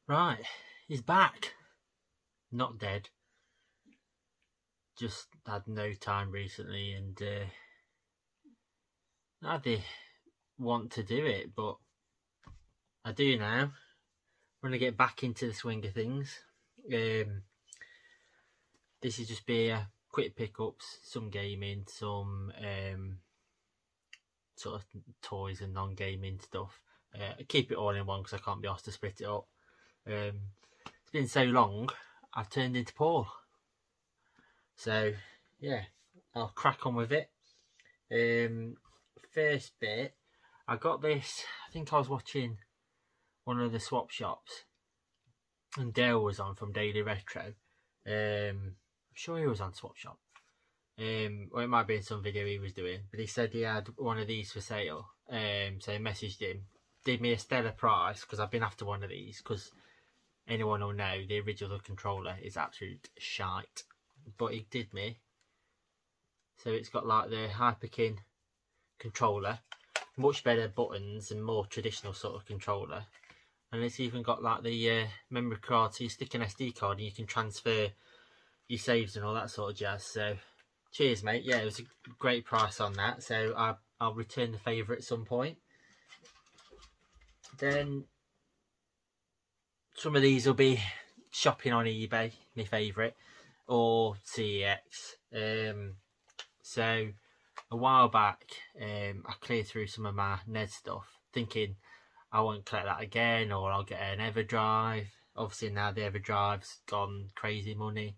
Right, he's back. Not dead. Just had no time recently, and I did want to do it, but I do now. I'm going to get back into the swing of things. This will just be a quick pickups, some gaming, some sort of toys and non-gaming stuff. I keep it all in one because I can't be asked to split it up. It's been so long, I've turned into Paul. So, yeah, I'll crack on with it. First bit, I got this, I think I was watching one of the swap shops, and Dale was on from Daily Retro. I'm sure he was on Swap Shop. Or it might be in some video he was doing, but he said he had one of these for sale. So I messaged him, did me a stellar price, because I've been after one of these, because anyone will know the original controller is absolute shite. But he did me. So it's got like the Hyperkin controller, much better buttons and more traditional sort of controller. And it's even got like the memory card, so you stick an SD card and you can transfer your saves and all that sort of jazz. So cheers, mate. Yeah, it was a great price on that. So I'll return the favour at some point. Then some of these will be shopping on eBay, my favourite, or CEX. So a while back, I cleared through some of my Ned stuff, thinking I won't collect that again, or I'll get an Everdrive. Obviously now the Everdrive's gone crazy money.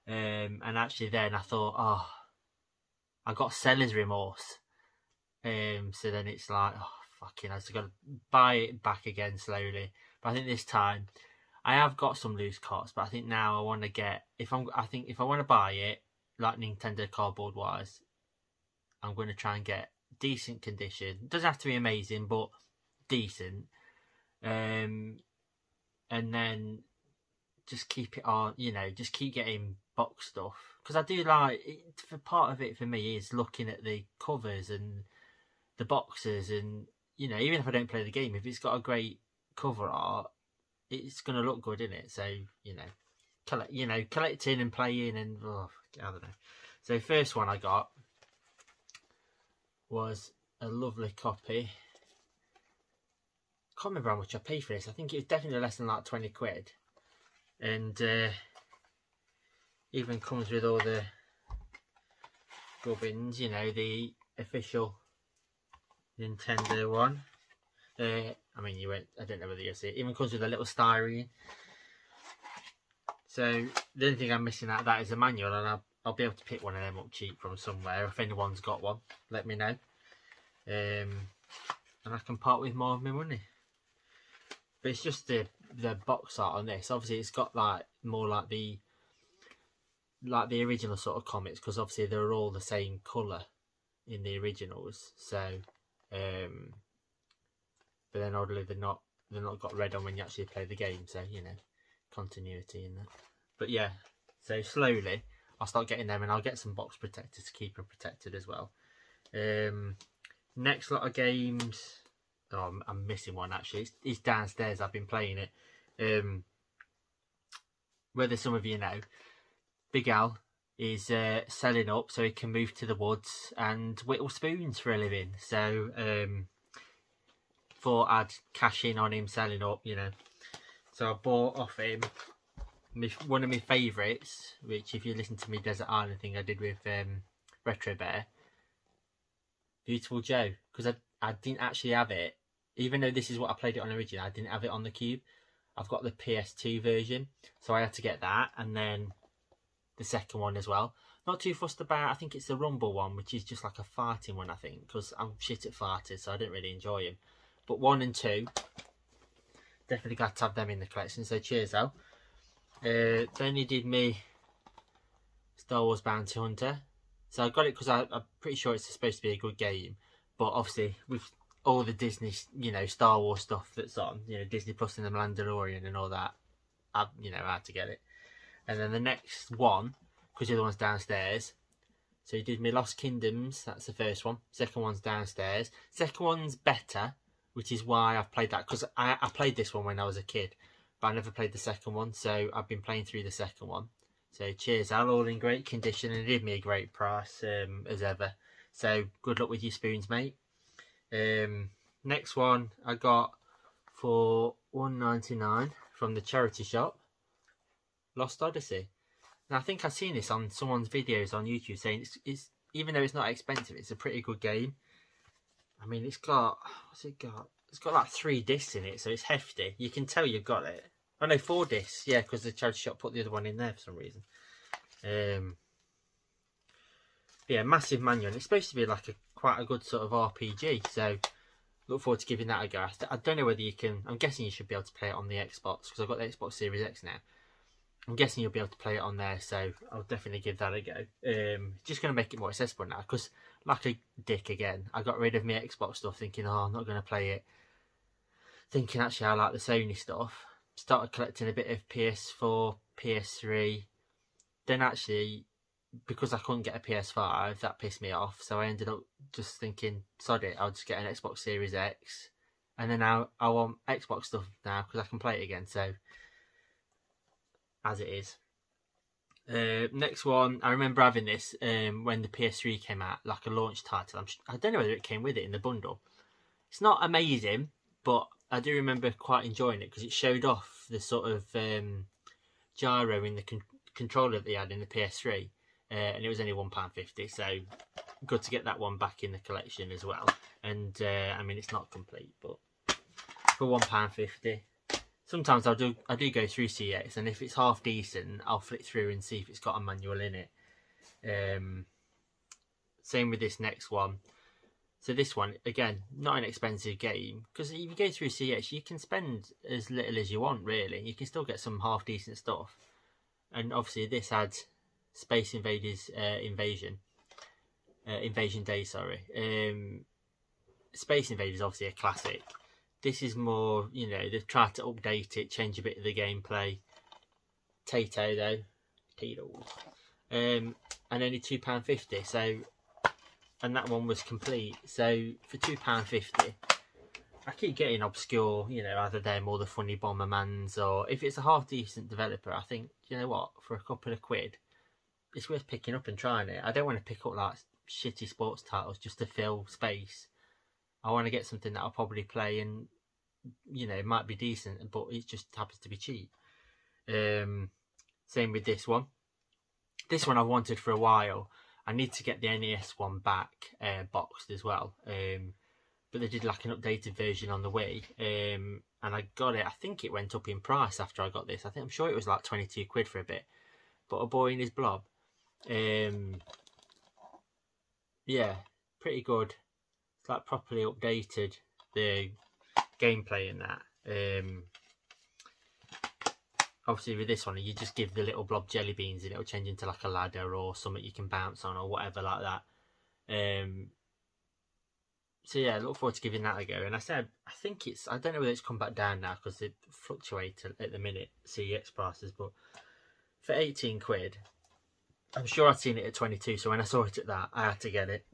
And actually then I thought, oh, I got seller's remorse. So then it's like, oh, fucking, I just got to buy it back again slowly. But I think this time, I have got some loose cards, but I think now I want to get, if I want to buy it, like Nintendo cardboard wise, I'm going to try and get decent condition. It doesn't have to be amazing, but decent. And then just keep it on, you know, just keep getting box stuff. Because I do like, for part of it for me is looking at the covers and the boxes, and, you know, even if I don't play the game, if it's got a great cover art, it's going to look good in it. So, you know, collecting and playing and, oh, I don't know. So first one I got was a lovely copy. Can't remember how much I paid for this. I think it was definitely less than like 20 quid. And even comes with all the gubbins, you know, the official Nintendo one. I mean, I don't know whether you'll see it. Even comes with a little styrene. So the only thing I'm missing out of that is a manual, and I'll be able to pick one of them up cheap from somewhere. If anyone's got one, let me know. And I can part with more of my money. But it's just the box art on this. Obviously, it's got like more like the original sort of comics, because obviously they're all the same colour in the originals. So, but then oddly they're not got red on when you actually play the game. So, you know, continuity in that. But yeah, so slowly I'll start getting them, and I'll get some box protectors to keep them protected as well. Next lot of games. Oh, I'm missing one actually. It's downstairs. I've been playing it. Whether some of you know, Big Al is selling up so he can move to the woods and whittle spoons for a living. So thought I'd cash in on him selling up, you know. So I bought off him one of my favourites, which if you listen to me Desert Island thing I did with Retro Bear, Beautiful Joe, because I didn't actually have it. Even though this is what I played it on originally, I didn't have it on the Cube. I've got the PS2 version, so I had to get that, and then the second one as well. Not too fussed about, I think it's the Rumble one, which is just like a fighting one, I think, because I'm shit at fighting, so I don't really enjoy them. But 1 and 2, definitely got to have them in the collection, so cheers, Al. Then he did me Star Wars Bounty Hunter. So I got it because I'm pretty sure it's supposed to be a good game, but obviously with all the Disney, you know, Star Wars stuff that's on, you know, Disney Plus and the Mandalorian and all that, I had to get it. And then the next one, because the other one's downstairs, so he did me Lost Kingdoms, that's the first one. Second one's downstairs. Second one's better, which is why I've played that, because I played this one when I was a kid. but I never played the second one, so I've been playing through the second one. So cheers, Al, all in great condition and did me a great price as ever. So good luck with your spoons, mate. Next one I got for $1.99 from the charity shop, Lost Odyssey. And I think I've seen this on someone's videos on YouTube saying it's even though it's not expensive, it's a pretty good game. I mean, it's got, what's it got? It's got like 3 discs in it, so it's hefty. You can tell you've got it. Oh no, 4 discs, yeah, because the charity shop put the other one in there for some reason. Yeah, massive manual. And it's supposed to be like quite a good sort of RPG, so look forward to giving that a go. I don't know whether you can, I'm guessing you should be able to play it on the Xbox, because I've got the Xbox Series X now. I'm guessing you'll be able to play it on there, so I'll definitely give that a go. Just going to make it more accessible now, because like a dick again, I got rid of my Xbox stuff thinking, oh, I'm not going to play it. Thinking actually I like the Sony stuff. Started collecting a bit of PS4, PS3. Then actually, because I couldn't get a PS5, that pissed me off. So I ended up just thinking, sod it, I'll just get an Xbox Series X. And then now I want Xbox stuff now because I can play it again. So, as it is. Next one, I remember having this when the PS3 came out, like a launch title. I don't know whether it came with it in the bundle. It's not amazing, but I do remember quite enjoying it because it showed off the sort of gyro in the controller that they had in the PS3, and it was only £1.50, so good to get that one back in the collection as well. And I mean, it's not complete, but for £1.50. Sometimes I do go through CX, and if it's half decent, I'll flick through and see if it's got a manual in it. Same with this next one. So this one, again, not an expensive game, because if you go through CX, you can spend as little as you want, really. You can still get some half decent stuff. And obviously this had Space Invaders Invasion Day, sorry. Space Invaders obviously a classic. This is more, you know, they've tried to update it, change a bit of the gameplay. Tato though, Tito's, and only £2.50. So, and that one was complete. So for £2.50, I keep getting obscure, you know, either them or the funny Bombermans, or if it's a half decent developer, I think, you know what, for a couple of quid, it's worth picking up and trying it. I don't want to pick up like shitty sports titles just to fill space. I want to get something that I'll probably play and, you know, it might be decent, but it just happens to be cheap. Same with this one. This one I've wanted for a while. I need to get the NES one back boxed as well. But they did like an updated version on the Wii. And I got it. I think it went up in price after I got this. I'm sure it was like 22 quid for a bit. But A Boy and His Blob. Yeah, pretty good. It's like properly updated the gameplay in that. Obviously with this one, you just give the little blob jelly beans and it'll change into like a ladder or something you can bounce on or whatever like that. So yeah, I look forward to giving that a go. And I said, I think it's, I don't know whether it's come back down now because it fluctuates at the minute, CEX prices, but for 18 quid, I'm sure I'd seen it at 22, so when I saw it at that, I had to get it.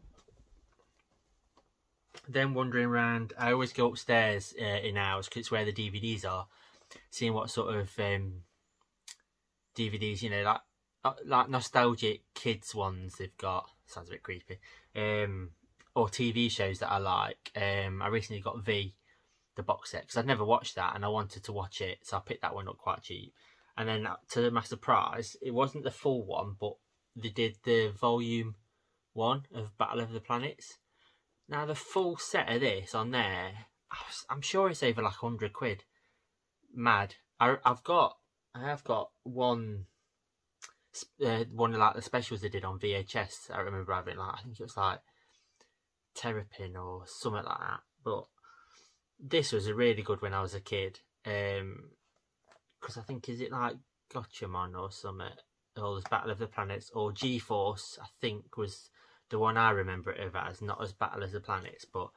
Then wandering around, I always go upstairs in ours because it's where the DVDs are, seeing what sort of DVDs, you know, like nostalgic kids ones they've got. Sounds a bit creepy. Or TV shows that I like. I recently got V, the box set, because I'd never watched that and I wanted to watch it, so I picked that one up quite cheap. And then to my surprise, it wasn't the full one, but they did the volume 1 of Battle of the Planets. Now the full set of this on there, I'm sure it's over like 100 quid. Mad. I have got one of like the specials they did on VHS. I remember having like, I think it was like Terrapin or something like that. But this was a really good when I was a kid. Because I think, is it like Gotchamon or something? Or there's Battle of the Planets or G-Force, I think was the one I remember it as, not as Battle of the Planets, but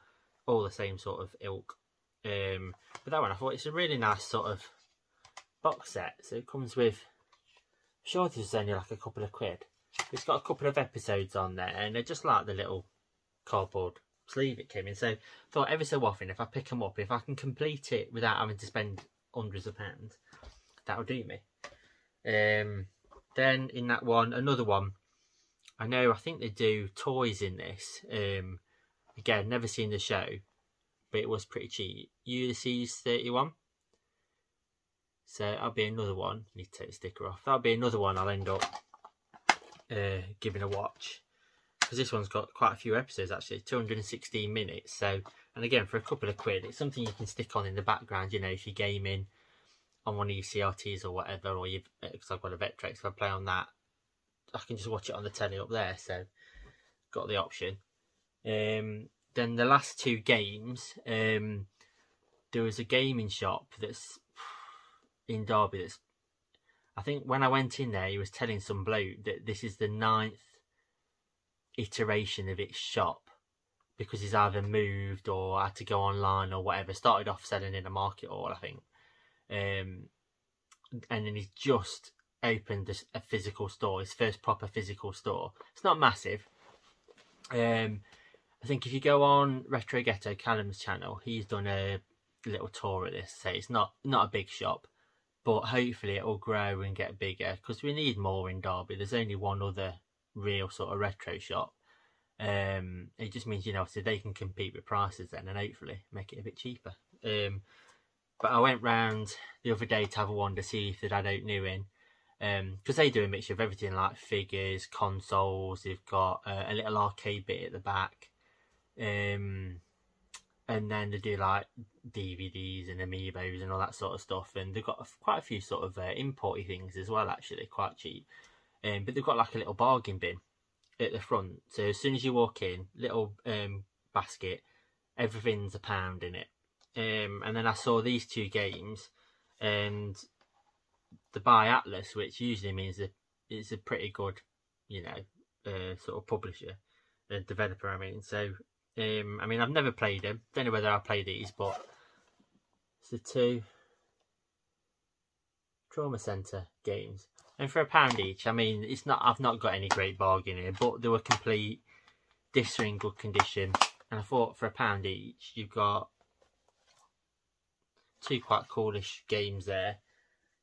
all the same sort of ilk. But that one, I thought it's a really nice sort of box set. So it comes with, I'm sure this is only like a couple of quid. It's got a couple of episodes on there, and they're just like the little cardboard sleeve it came in. So I thought every so often, if I pick them up, if I can complete it without having to spend hundreds of pounds, that'll do me. Then in that one, another one, I think they do toys in this. Again, never seen the show, but it was pretty cheap. Ulysses 31. So that'll be another one. Need to take the sticker off. That'll be another one I'll end up giving a watch, because this one's got quite a few episodes actually, 216 minutes. So, and again, for a couple of quid, it's something you can stick on in the background, you know, if you're gaming on one of your CRTs or whatever, or you've, because I've got a Vectrex, if I play on that, I can just watch it on the telly up there. So got the option. Then the last two games, there was a gaming shop that's in Derby that's, I think when I went in there, he was telling some bloke that this is the 9th iteration of its shop, because he's either moved or had to go online or whatever. Started off selling in a market hall, I think, and then he's just opened a physical store, his first proper physical store. It's not massive. I think if you go on Retro Ghetto, Callum's channel, he's done a little tour of this. So it's not a big shop, but hopefully it will grow and get bigger, because we need more in Derby. There's only one other real sort of retro shop. It just means, you know, so they can compete with prices then, and hopefully make it a bit cheaper. But I went round the other day to have a wander, see if they'd had out new in, because they do a mixture of everything, like figures, consoles. They've got a little arcade bit at the back, and then they do like DVDs and amiibos and all that sort of stuff. And they've got quite a few sort of importy things as well, actually, quite cheap. But they've got like a little bargain bin at the front. So as soon as you walk in, little basket, everything's £1 in it. And then I saw these two games, and the by Atlas, which usually means that it's a pretty good, you know, sort of publisher, developer, I mean. So, I mean, I've never played them. Don't know whether I'll play these, but it's the two Trauma Centre games. And for £1 each, I mean, it's not, I've not got any great bargain here, but they were complete. Discs are in good condition. And I thought for £1 each, you've got two quite coolish games there.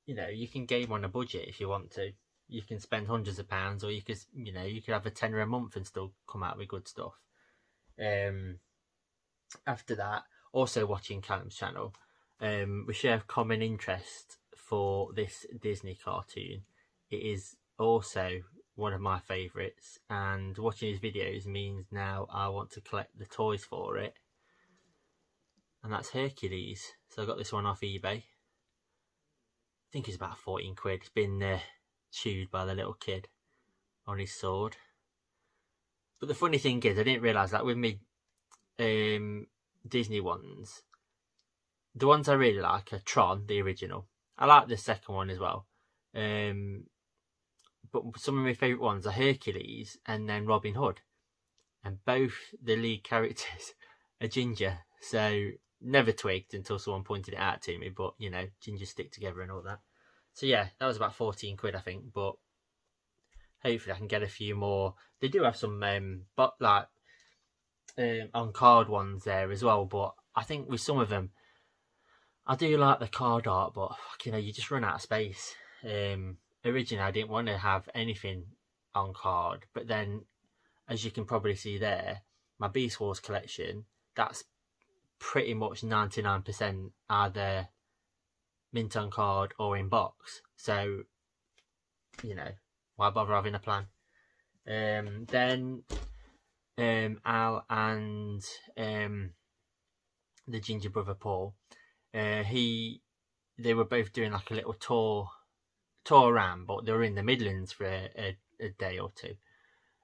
You know, you can game on a budget if you want to. You can spend hundreds of pounds, or you could, you know, you could have a tenner a month and still come out with good stuff. After that, also watching Callum's channel, we share a common interest for this Disney cartoon. It is also one of my favourites, and watching his videos means now I want to collect the toys for it. And that's Hercules. So I got this one off eBay. I think it's about 14 quid. It's been chewed by the little kid on his sword. But the funny thing is, I didn't realise that with me Disney ones, the ones I really like are Tron, the original. I like the second one as well. But some of my favourite ones are Hercules and then Robin Hood. And both the lead characters are ginger. So never twigged until someone pointed it out to me. But, you know, gingers stick together and all that. So yeah, that was about 14 quid, I think. But hopefully I can get a few more. They do have some on card ones there as well. But I think with some of them, I do like the card art, but you know, you just run out of space. Originally, I didn't want to have anything on card, but then, as you can probably see there, my Beast Wars collection, that's pretty much 99% either mint on card or in box. So, you know, why bother having a plan? Then Al and the ginger brother Paul, they were both doing like a little tour around, but they were in the Midlands for a day or two,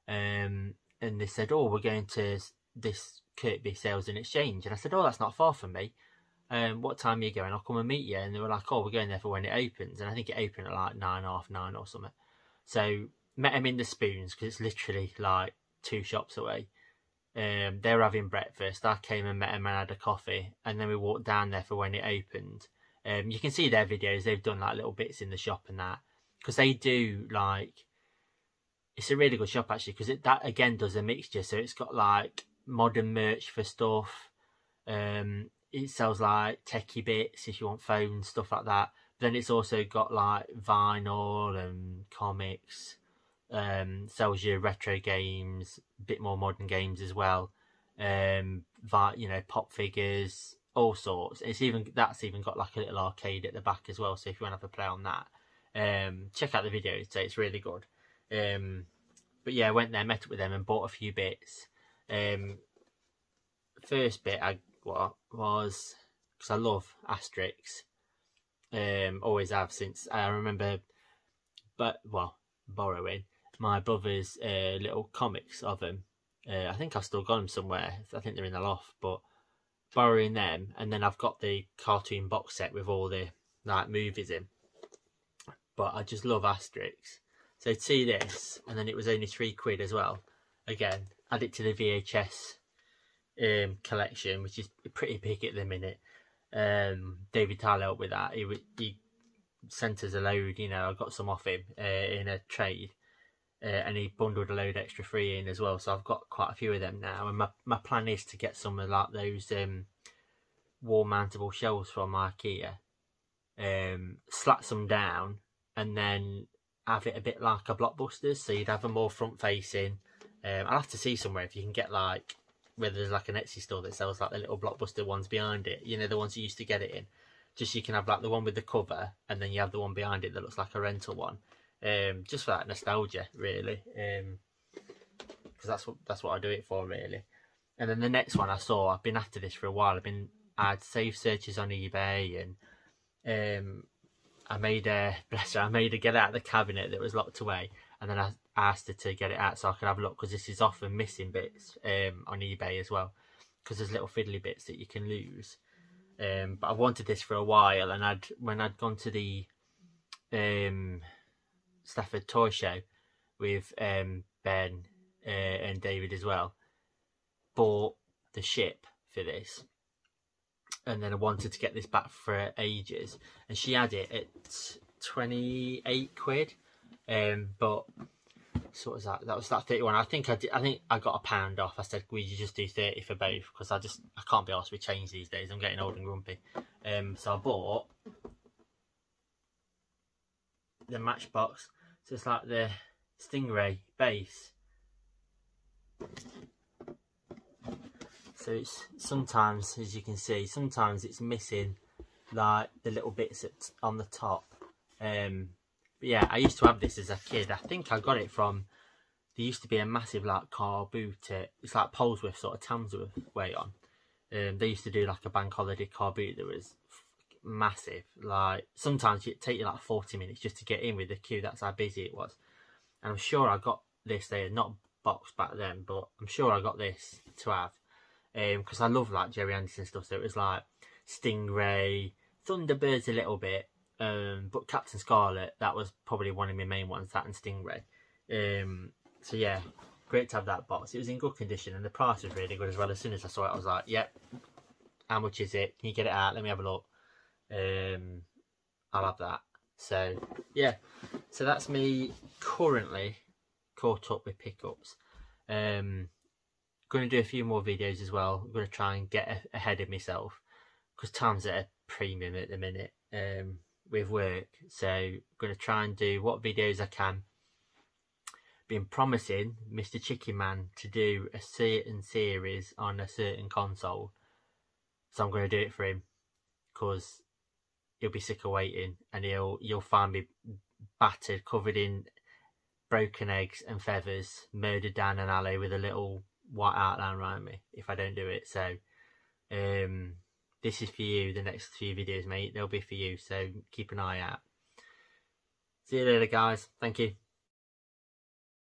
and they said, oh, we're going to this Kirkby Sales and Exchange, and I said, oh, that's not far from me. What time are you going? I'll come and meet you. And they were like, oh, we're going there for when it opens, and I think it opened at like 9:30 or something. So met them in the Spoons, because it's literally like 2 shops away. They were having breakfast. I came and met them and had a coffee, and then we walked down there for when it opened. You can see their videos. They've done like little bits in the shop and that, because they do like, it's a really good shop actually, because that again does a mixture. So it's got like modern merch for stuff. it sells like techie bits if you want phones, stuff like that. But then it's also got like vinyl and comics. Sells you retro games, a bit more modern games as well. You know, pop figures, all sorts. That's even got like a little arcade at the back as well. So if you want to have a play on that, check out the video. It's really good. But yeah, I went there, met up with them, and bought a few bits. First bit I was because I love Asterix. Always have since I remember, borrowing my brother's little comics of them. I think I've still got them somewhere. I think they're in the loft, but borrowing them, and then I've got the cartoon box set with all the like movies in. But I just love Asterix. So to see this, and then it was only £3 as well. Again, add it to the VHS collection, which is pretty big at the minute. David Tyler helped with that. He sent us a load, you know, I got some off him in a trade. And he bundled a load extra free in as well. So I've got quite a few of them now. And my plan is to get some of like those wall mountable shelves from IKEA. Slat some down and then have it a bit like a Blockbusters. So you'd have them more front facing. I'll have to see somewhere if you can get like, whether there's like an Etsy store that sells like the little Blockbuster ones behind it. You know, the ones you used to get it in. Just you can have like the one with the cover and then you have the one behind it that looks like a rental one. Just for that nostalgia, really, because that's what I do it for, really. And then the next one I saw, I've been after this for a while. I had saved searches on eBay, and I made her get out of the cabinet that was locked away, and then I asked her to get it out so I could have a look, because this is often missing bits on eBay as well, because there's little fiddly bits that you can lose. But I wanted this for a while, and when I'd gone to the Stafford Toy Show with Ben and David as well, bought the ship for this, and then I wanted to get this back for ages, and she had it at £28. But so what was that? That was that 31. I think I got £1 off. I said, "Would you just do 30 for both?" Because I can't be asked with change these days. I'm getting old and grumpy. So I bought the Matchbox. So it's like the Stingray base. So it's sometimes, as you can see, sometimes it's missing like the little bits on the top. But yeah, I used to have this as a kid. I think I got it from, there used to be a massive like car boot it's like Polesworth sort of Tamsworth way on. They used to do like a bank holiday car boot that was massive. Like sometimes it'd take you like 40 minutes just to get in with the queue. That's how busy it was. And I'm sure I got this. They had not boxed back then, but I'm sure I got this to have because I love like Jerry Anderson stuff. So it was like Stingray, Thunderbirds a little bit, but Captain Scarlet, that was probably one of my main ones, that and Stingray. So yeah, great to have that box. It was in good condition and the price was really good as well. As soon as I saw it, I was like, yep, how much is it? Can you get it out? Let me have a look. I'll have that. So yeah, so that's me currently caught up with pickups. Going to do a few more videos as well. I'm going to try and get ahead of myself because time's at a premium at the minute with work. So I'm going to try and do what videos I can. Been promising Mr. Chicken Man to do a certain series on a certain console, so I'm going to do it for him because he'll be sick of waiting, and you'll find me battered, covered in broken eggs and feathers, murdered down an alley with a little white outline around me if I don't do it. So this is for you. The next few videos, mate, they'll be for you, so keep an eye out. See you later, guys. Thank you.